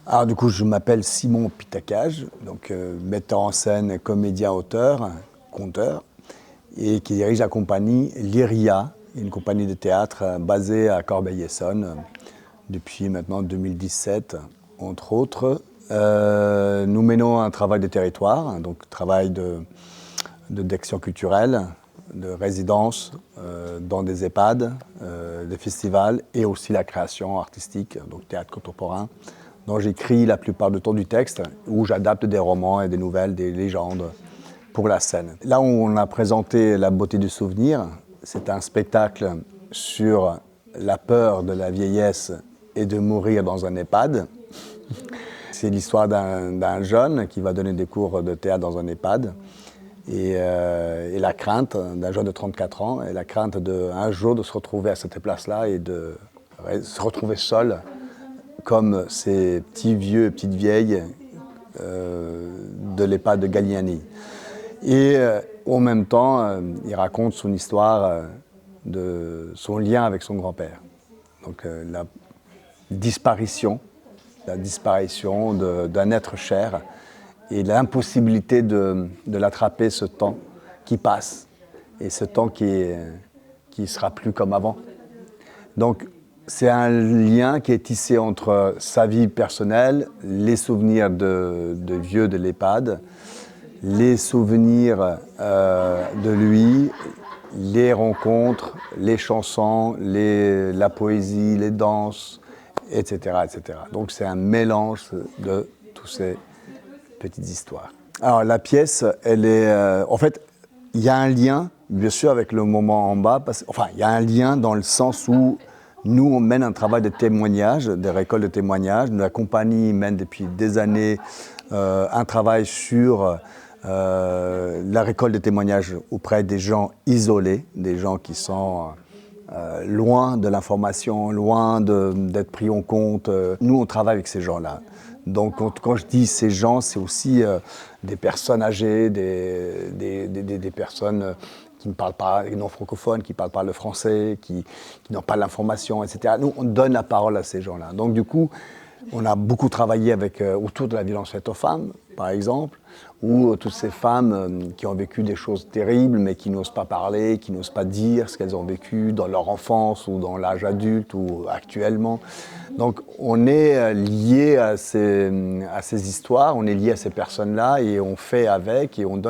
Alors du coup, je m'appelle Simon Pitacage, donc metteur en scène, comédien, auteur, conteur, et qui dirige la compagnie Lyria, une compagnie de théâtre basée à Corbeil-Essonnes depuis maintenant 2017, entre autres. Nous menons un travail de territoire, donc travail d'action culturelle, de résidence dans des EHPAD, des festivals et aussi la création artistique, donc théâtre contemporain, dont j'écris la plupart du temps du texte, où j'adapte des romans et des nouvelles, des légendes pour la scène. Là où on a présenté La beauté du souvenir, c'est un spectacle sur la peur de la vieillesse et de mourir dans un EHPAD. C'est l'histoire d'un jeune qui va donner des cours de théâtre dans un EHPAD et la crainte d'un jeune de 34 ans et la crainte un jour de se retrouver à cette place-là et de se retrouver seul comme ces petits vieux et petites vieilles de l'EHPAD de Galliani. Et en même temps, il raconte son histoire de son lien avec son grand-père. Donc la disparition d'un être cher et l'impossibilité de l'attraper, ce temps qui passe et ce temps qui sera plus comme avant. Donc c'est un lien qui est tissé entre sa vie personnelle, les souvenirs de vieux de l'EHPAD, les souvenirs de lui, les rencontres, les chansons, la poésie, les danses, etc., etc. Donc c'est un mélange de toutes ces petites histoires. Alors la pièce, elle est... en fait, il y a un lien, bien sûr, avec le moment en bas. Il y a un lien dans le sens où nous, on mène un travail de témoignage, des récoltes de témoignages. La compagnie mène depuis des années un travail sur la récolte de témoignages auprès des gens isolés, des gens qui sont loin de l'information, loin d'être pris en compte. Nous, on travaille avec ces gens-là. Donc, quand je dis ces gens, c'est aussi des personnes âgées, des personnes qui ne parlent pas, non francophones, qui ne parlent pas le français, qui n'ont pas l'information, etc. Nous, on donne la parole à ces gens-là. Donc, du coup, on a beaucoup travaillé autour de la violence faite aux femmes, par exemple, ou toutes ces femmes qui ont vécu des choses terribles, mais qui n'osent pas parler, qui n'osent pas dire ce qu'elles ont vécu dans leur enfance ou dans l'âge adulte ou actuellement. Donc on est lié à ces histoires, on est lié à ces personnes-là et on fait avec et on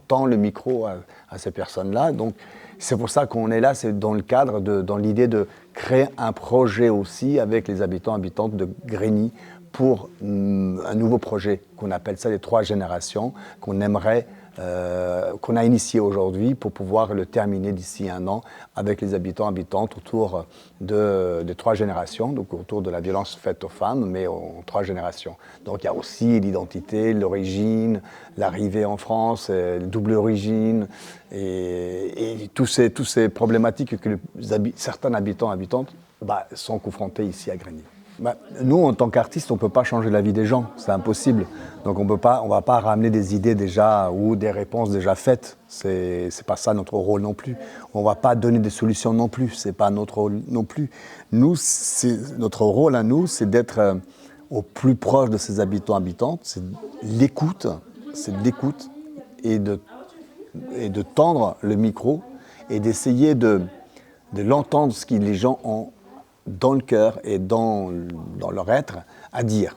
tend le micro à ces personnes-là. Donc c'est pour ça qu'on est là, c'est dans le cadre, dans l'idée de créer un projet aussi avec les habitantes de Grigny pour un nouveau projet qu'on appelle ça les 3 générations, qu'on a initié aujourd'hui pour pouvoir le terminer d'ici 1 an avec les habitantes autour des 3 générations, donc autour de la violence faite aux femmes, mais en 3 générations. Donc il y a aussi l'identité, l'origine, l'arrivée en France, la double origine, et toutes ces problématiques que certains habitantes sont confrontés ici à Grigny. Nous, en tant qu'artistes, on ne peut pas changer la vie des gens, c'est impossible. Donc on ne va pas ramener des idées déjà ou des réponses déjà faites. C'est pas ça notre rôle non plus. On ne va pas donner des solutions non plus, c'est pas notre rôle non plus. Notre rôle à nous, c'est d'être au plus proche de ces habitantes, c'est l'écoute et de tendre le micro et d'essayer de l'entendre, ce que les gens ont dans le cœur et dans leur être à dire.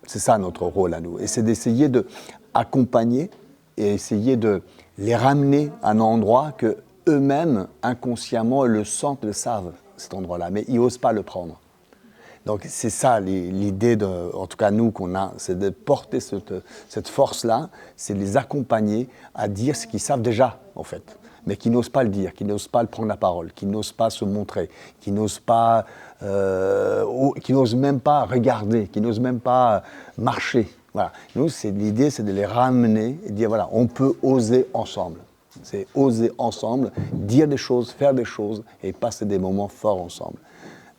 C'est ça notre rôle à nous. Et c'est d'essayer d'accompagner et essayer de les ramener à un endroit que eux-mêmes, inconsciemment, le sentent, le savent, cet endroit-là. Mais ils n'osent pas le prendre. Donc c'est ça l'idée, en tout cas nous, qu'on a, c'est de porter cette force-là, c'est de les accompagner à dire ce qu'ils savent déjà, en fait, mais qui n'osent pas le dire, qui n'osent pas le prendre la parole, qui n'osent pas se montrer, qui n'osent même pas regarder, qui n'osent même pas marcher. Voilà. Nous, l'idée, c'est de les ramener et de dire, voilà, on peut oser ensemble. C'est oser ensemble, dire des choses, faire des choses et passer des moments forts ensemble.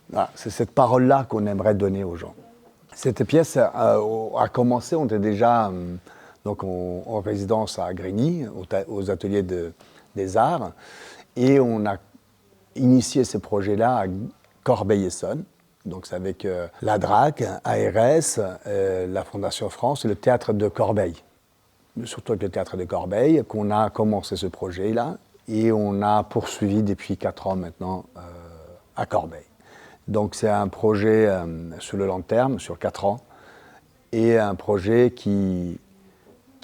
Voilà. C'est cette parole-là qu'on aimerait donner aux gens. Cette pièce a commencé, on était déjà donc en résidence à Grigny, aux ateliers des arts, et on a initié ce projet-là à Corbeil-Essonnes, Donc c'est avec la DRAC, ARS, la Fondation France et le Théâtre de Corbeil. Surtout avec le Théâtre de Corbeil qu'on a commencé ce projet-là et on a poursuivi depuis 4 ans maintenant à Corbeil. Donc c'est un projet sur le long terme, sur 4 ans, et un projet qui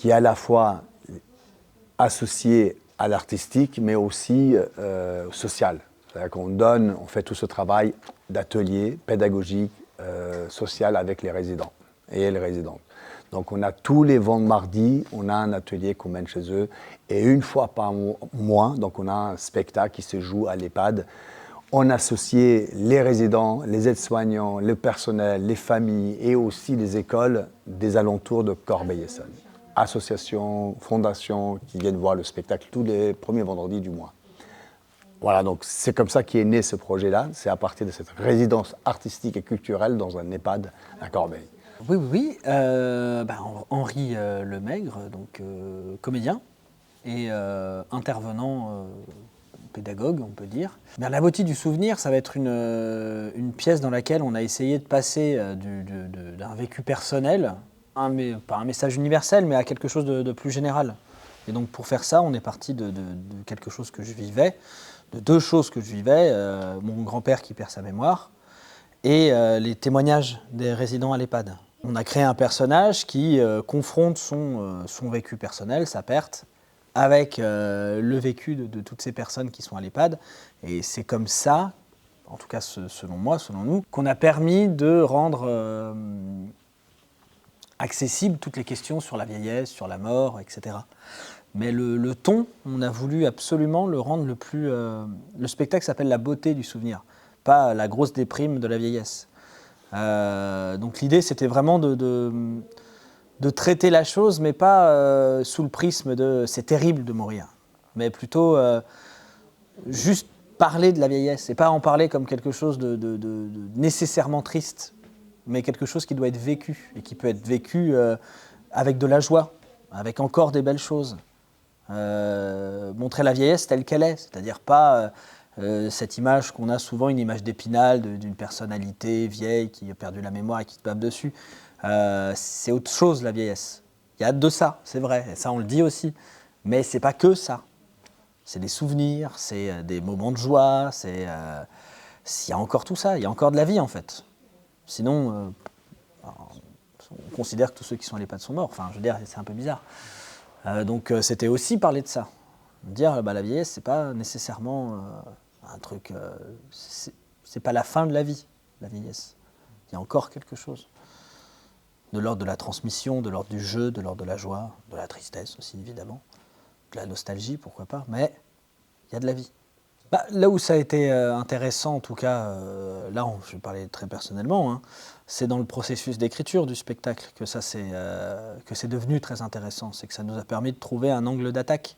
est à la fois associé à l'artistique mais aussi social. C'est-à-dire on fait tout ce travail d'atelier pédagogique, social avec les résidents et les résidentes. Donc on a tous les vendredis, on a un atelier qu'on mène chez eux et une fois par mois, donc on a un spectacle qui se joue à l'EHPAD. On associe les résidents, les aides-soignants, le personnel, les familles et aussi les écoles des alentours de Corbeil-Essonnes. Associations, fondations qui viennent voir le spectacle tous les premiers vendredis du mois. Voilà, donc c'est comme ça qu'est né ce projet-là. C'est à partir de cette résidence artistique et culturelle dans un EHPAD à Corbeil. Oui. Henri Lemaigre, donc comédien et intervenant pédagogue, on peut dire. Mais La beauté du souvenir, ça va être une pièce dans laquelle on a essayé de passer d'un vécu personnel, pas un message universel, mais à quelque chose de plus général. Et donc pour faire ça, on est parti de quelque chose que je vivais, de 2 choses que je vivais, mon grand-père qui perd sa mémoire et les témoignages des résidents à l'EHPAD. On a créé un personnage qui confronte son vécu personnel, sa perte, avec le vécu de toutes ces personnes qui sont à l'EHPAD. Et c'est comme ça, en tout cas selon moi, selon nous, qu'on a permis de rendre accessibles toutes les questions sur la vieillesse, sur la mort, etc. Mais le ton, on a voulu absolument le rendre le plus... le spectacle s'appelle La beauté du souvenir, pas la grosse déprime de la vieillesse. Donc l'idée, c'était vraiment de traiter la chose, mais pas sous le prisme de « c'est terrible de mourir », mais plutôt juste parler de la vieillesse, et pas en parler comme quelque chose de nécessairement triste, mais quelque chose qui doit être vécu, et qui peut être vécu avec de la joie, avec encore des belles choses. Montrer la vieillesse telle qu'elle est, c'est-à-dire pas cette image qu'on a souvent, une image d'Épinal, d'une personnalité vieille qui a perdu la mémoire et qui se bave dessus. C'est autre chose, la vieillesse. Il y a de ça, c'est vrai, et ça on le dit aussi, mais c'est pas que ça. C'est des souvenirs, c'est des moments de joie, il y a encore tout ça, il y a encore de la vie en fait. Sinon, on considère que tous ceux qui sont à l'EHPAD sont morts, enfin je veux dire, c'est un peu bizarre. Donc c'était aussi parler de ça. Dire la vieillesse, c'est pas nécessairement un truc. C'est pas la fin de la vie, la vieillesse. Il y a encore quelque chose. De l'ordre de la transmission, de l'ordre du jeu, de l'ordre de la joie, de la tristesse aussi, évidemment. De la nostalgie, pourquoi pas. Mais il y a de la vie. Là où ça a été intéressant, en tout cas, là je vais parler très personnellement, hein, c'est dans le processus d'écriture du spectacle que c'est devenu très intéressant. C'est que ça nous a permis de trouver un angle d'attaque.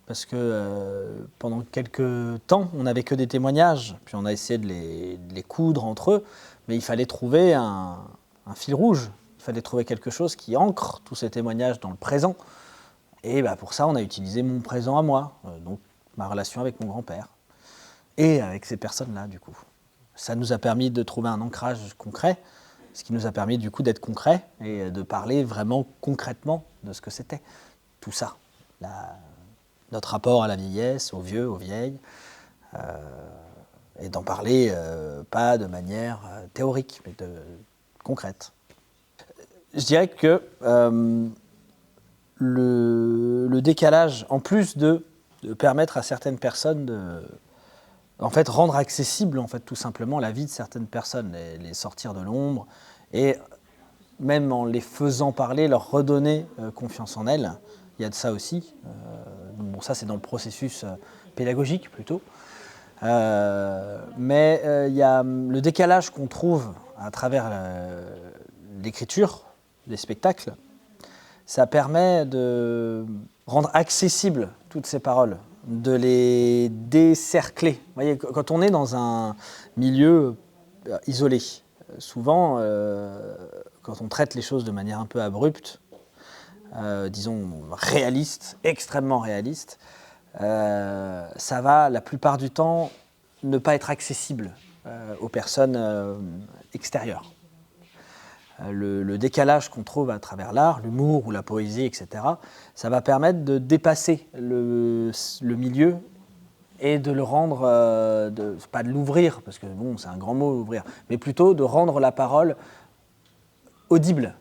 Parce que pendant quelques temps, on n'avait que des témoignages, puis on a essayé de les coudre entre eux, mais il fallait trouver un fil rouge, il fallait trouver quelque chose qui ancre tous ces témoignages dans le présent. Et pour ça, on a utilisé mon présent à moi, donc ma relation avec mon grand-père, et avec ces personnes-là, du coup. Ça nous a permis de trouver un ancrage concret, ce qui nous a permis, du coup, d'être concret et de parler vraiment concrètement de ce que c'était, tout ça. Notre rapport à la vieillesse, aux vieux, aux vieilles, et d'en parler pas de manière théorique, mais concrète. Je dirais que le décalage, en plus de permettre à certaines personnes de rendre accessible tout simplement la vie de certaines personnes, les sortir de l'ombre, et même en les faisant parler, leur redonner confiance en elles. Il y a de ça aussi. Ça c'est dans le processus pédagogique plutôt. Mais il y a le décalage qu'on trouve à travers l'écriture des spectacles. Ça permet de rendre accessibles toutes ces paroles, de les décercler. Vous voyez, quand on est dans un milieu isolé, souvent, quand on traite les choses de manière un peu abrupte, disons réaliste, extrêmement réaliste, ça va la plupart du temps ne pas être accessible. aux personnes extérieures. Le décalage qu'on trouve à travers l'art, l'humour ou la poésie, etc., ça va permettre de dépasser le milieu et de le rendre, pas de l'ouvrir, parce que bon, c'est un grand mot, ouvrir, mais plutôt de rendre la parole audible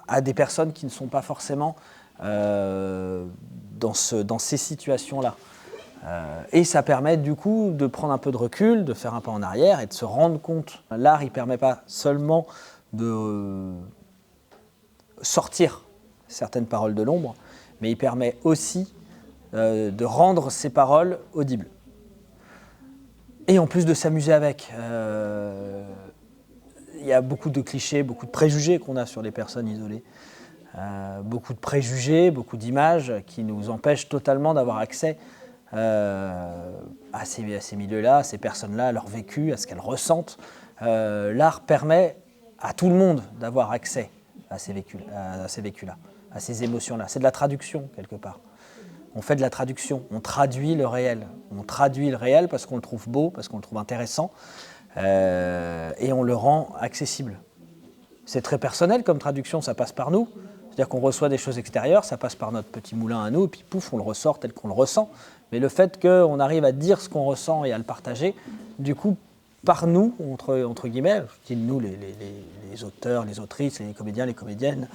à des personnes qui ne sont pas forcément dans ces situations-là. Et ça permet du coup de prendre un peu de recul, de faire un pas en arrière et de se rendre compte. L'art, il ne permet pas seulement de sortir certaines paroles de l'ombre, mais il permet aussi de rendre ces paroles audibles. Et en plus de s'amuser avec. Il y a beaucoup de clichés, beaucoup de préjugés qu'on a sur les personnes isolées. Beaucoup de préjugés, beaucoup d'images qui nous empêchent totalement d'avoir accès à ces milieux-là, à ces personnes-là, à leur vécu, à ce qu'elles ressentent. L'art permet à tout le monde d'avoir accès à ces vécus-là, à ces émotions-là. C'est de la traduction, quelque part. On fait de la traduction, on traduit le réel. On traduit le réel parce qu'on le trouve beau, parce qu'on le trouve intéressant, et on le rend accessible. C'est très personnel comme traduction, ça passe par nous. C'est-à-dire qu'on reçoit des choses extérieures, ça passe par notre petit moulin à nous, et puis pouf, on le ressort tel qu'on le ressent. Mais le fait qu'on arrive à dire ce qu'on ressent et à le partager, du coup, par nous, entre guillemets, je dis nous, les auteurs, les autrices, les comédiens, les comédiennes,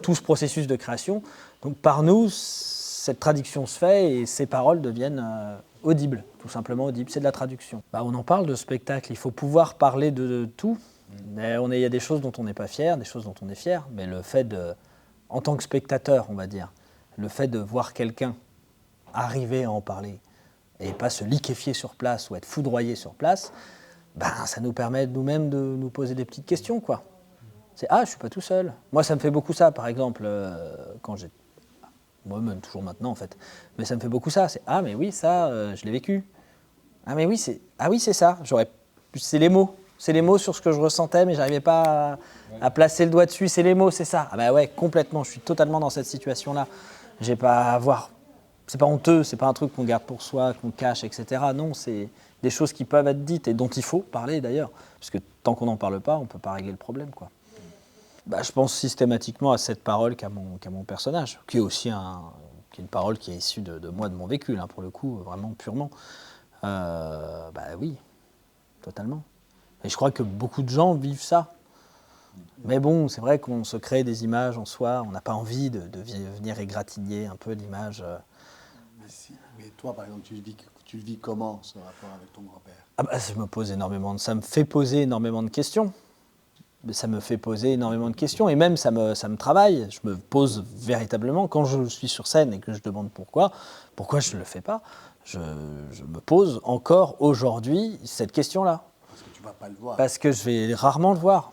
tout ce processus de création, donc par nous, cette traduction se fait et ces paroles deviennent audibles, tout simplement audibles. C'est de la traduction. On en parle de spectacle, il faut pouvoir parler de tout. Mais il y a des choses dont on n'est pas fier, des choses dont on est fier, mais le fait en tant que spectateur, on va dire, le fait de voir quelqu'un arriver à en parler et pas se liquéfier sur place ou être foudroyé sur place, ça nous permet nous-mêmes de nous poser des petites questions, quoi. C'est je suis pas tout seul. Moi, ça me fait beaucoup ça, par exemple, quand j'ai, moi même toujours maintenant en fait, mais ça me fait beaucoup ça. C'est mais oui, ça, je l'ai vécu. Mais oui, c'est ça. C'est les mots. C'est les mots sur ce que je ressentais, mais j'arrivais pas à placer le doigt dessus. C'est les mots, c'est ça. Ouais, complètement. Je suis totalement dans cette situation-là. J'ai pas à voir. C'est pas honteux, c'est pas un truc qu'on garde pour soi, qu'on cache, etc. Non, c'est des choses qui peuvent être dites et dont il faut parler d'ailleurs. Parce que tant qu'on n'en parle pas, on ne peut pas régler le problème, quoi. Je pense systématiquement à cette parole qu'a mon personnage, qui est aussi qui est une parole qui est issue de moi, de mon vécu, là, pour le coup, vraiment purement. Oui, totalement. Et je crois que beaucoup de gens vivent ça. Mais bon, c'est vrai qu'on se crée des images en soi, on n'a pas envie de venir égratigner un peu l'image. Mais toi, par exemple, tu le vis comment, ce rapport avec ton grand-père ? Ça me fait poser énormément de questions. Ça me fait poser énormément de questions et même ça me travaille. Je me pose véritablement, quand je suis sur scène et que je demande pourquoi je ne le fais pas, je me pose encore aujourd'hui cette question-là. Parce que tu ne vas pas le voir. Parce que je vais rarement le voir.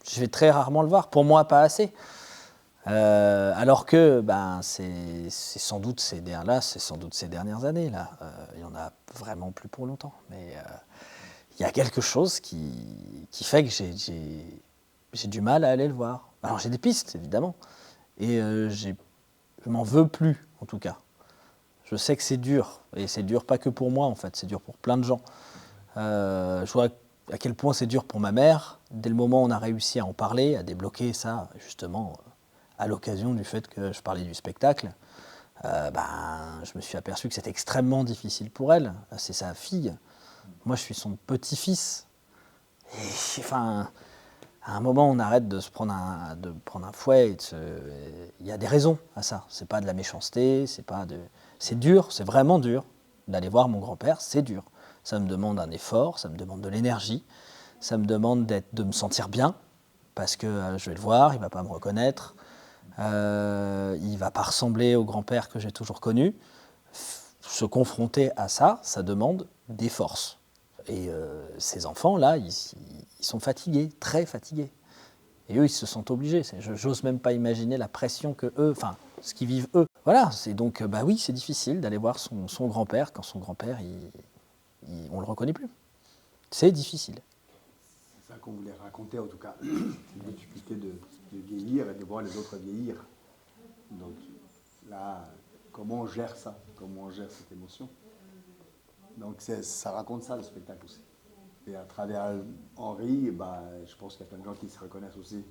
Je vais très rarement le voir. Pour moi, pas assez. Alors que c'est sans doute ces dernières années. Là. Il n'y en a vraiment plus pour longtemps. Mais il y a quelque chose qui fait que j'ai du mal à aller le voir. Alors j'ai des pistes, évidemment. Et je m'en veux plus, en tout cas. Je sais que c'est dur. Et c'est dur pas que pour moi, en fait. C'est dur pour plein de gens. Je vois à quel point c'est dur pour ma mère. Dès le moment où on a réussi à en parler, à débloquer ça, justement, à l'occasion du fait que je parlais du spectacle, je me suis aperçu que c'était extrêmement difficile pour elle. C'est sa fille. Moi, je suis son petit-fils. Et, à un moment, on arrête de prendre un fouet. Il y a des raisons à ça. C'est pas de la méchanceté, c'est dur, c'est vraiment dur d'aller voir mon grand-père. C'est dur. Ça me demande un effort, ça me demande de l'énergie, ça me demande de me sentir bien, parce que je vais le voir, il ne va pas me reconnaître, il ne va pas ressembler au grand-père que j'ai toujours connu. Se confronter à ça, ça demande des forces. Et ces enfants-là, ils sont fatigués, très fatigués. Et eux, ils se sentent obligés. J'ose même pas imaginer la pression que eux, ce qu'ils vivent eux. Voilà, c'est donc, oui, c'est difficile d'aller voir son grand-père quand son grand-père, on ne le reconnaît plus. C'est difficile. C'est ça qu'on voulait raconter, en tout cas. La difficulté de vieillir et de voir les autres vieillir. Donc là, comment on gère ça ? Comment on gère cette émotion ? Donc ça raconte ça, le spectacle aussi. Et à travers Henri, bah, je pense qu'il y a plein de gens qui se reconnaissent aussi